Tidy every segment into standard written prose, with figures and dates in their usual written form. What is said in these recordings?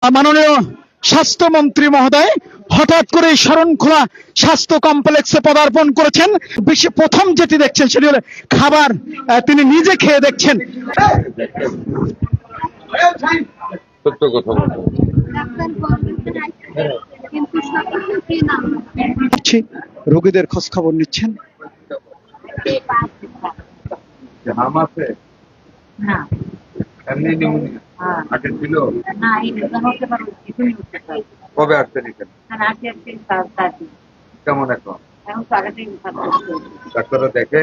মাননীয় স্বাস্থ্যমন্ত্রী মহোদয় হঠাৎ করে শরণখোলা স্বাস্থ্য কমপ্লেক্সে পদার্পণ করেছেন। প্রথম যেটি দেখছেন সেটি হলো খাবার তিনি নিজে খেয়ে দেখছেন। সত্য কথা বলবো, রোগীদের খোঁজ খবর নিচ্ছেন। হাম আছে এমনি নিউমোনিয়া আগে ছিল কবে আসছেন এখানে? কেমন এখন ডাক্তাররা দেখে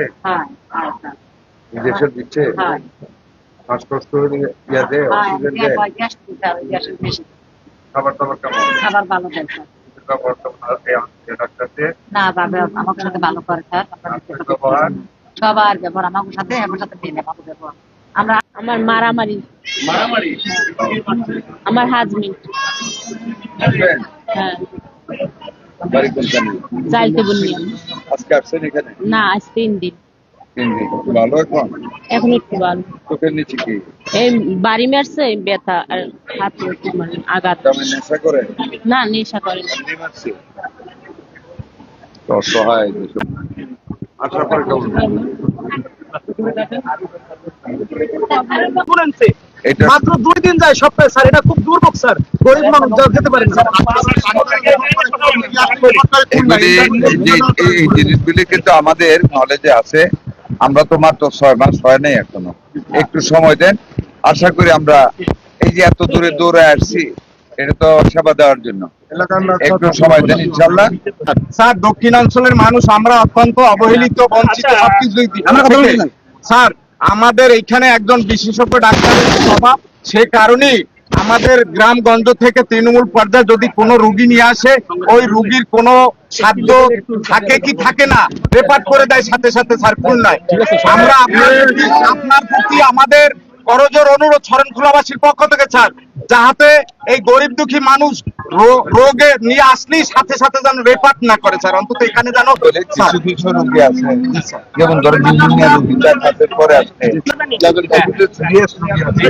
ইঞ্জেকশন দিচ্ছে, শ্বাসকষ্ট হলে ইয়া দেয়, অক্সিজেন দেয়, খাবার টাবার কেমন? খাবার ভালো দেয় ডাক্তার দিয়ে না বাবা আমার সাথে ভালো করে স্যার ব্যবহার সবার ব্যবহার আমার সাথে মিলে ভালো ব্যবহার। আমরা আমার মারামারি আমার হাজবেন্ড হ্যাঁ বাড়ি কোনখানে? যাইতে বললি আজকে আসছেন এখানে? না আজ 3 দিন। 3 দিন ভালো এখন? এখন একটু ভালো। চোখের নিচে কি এই বাড়ি মারছে ব্যথা আর হাতে মানে আঘাত। তেমন নেশা করে? না নেশা করে না। এমনি মারছে? তো অসহায় আসার পরে কেমন? মাত্র 2 দিন যায় সপ্তাহে স্যার, এটা খুব দুর্ভোগ স্যার, গরিব মানুষ যা খেতে পারে না। এই জিনিসগুলি কিন্তু আমাদের নলেজে আছে, আমরা তো মাত্র 6 মাস হয় নাই এখনো, একটু সময় দেন। আশা করি আমরা এই যে এত দূরে দৌড়ে আসছি এটা তো সেবা দেওয়ার জন্য, একটু সময় দেন ইনশাল্লাহ। স্যার দক্ষিণাঞ্চলের মানুষ আমরা অত্যন্ত অবহেলিত, বঞ্চিত সবকিছুই স্যার। আমাদের এখানে একজন বিশেষজ্ঞ ডাক্তারের অভাব, সে কারণেই আমাদের গ্রামগঞ্জ থেকে তৃণমূল পর্যায়ে যদি কোনো রুগী নিয়ে আসে, ওই রুগীর কোনো সাধ্য থাকে কি থাকে না রেফার করে দেয় সাথে সাথে স্যার খুলনায়। আমরা আপনার প্রতি আমাদের করজোর অনুরোধ শরণখোলাবাসীর পক্ষ থেকে স্যার, যাহাতে এই গরিব দুঃখী মানুষ রোগে নিয়ে আসলেই সাথে সাথে যেন রেফার না করে স্যার, অন্তত এখানে যেন কিছু কিছু রোগী আছে যেমন ধরো নিউমোনিয়া রোগী 4 মাসের পরে আসছে, সিরিয়াস রোগী আছে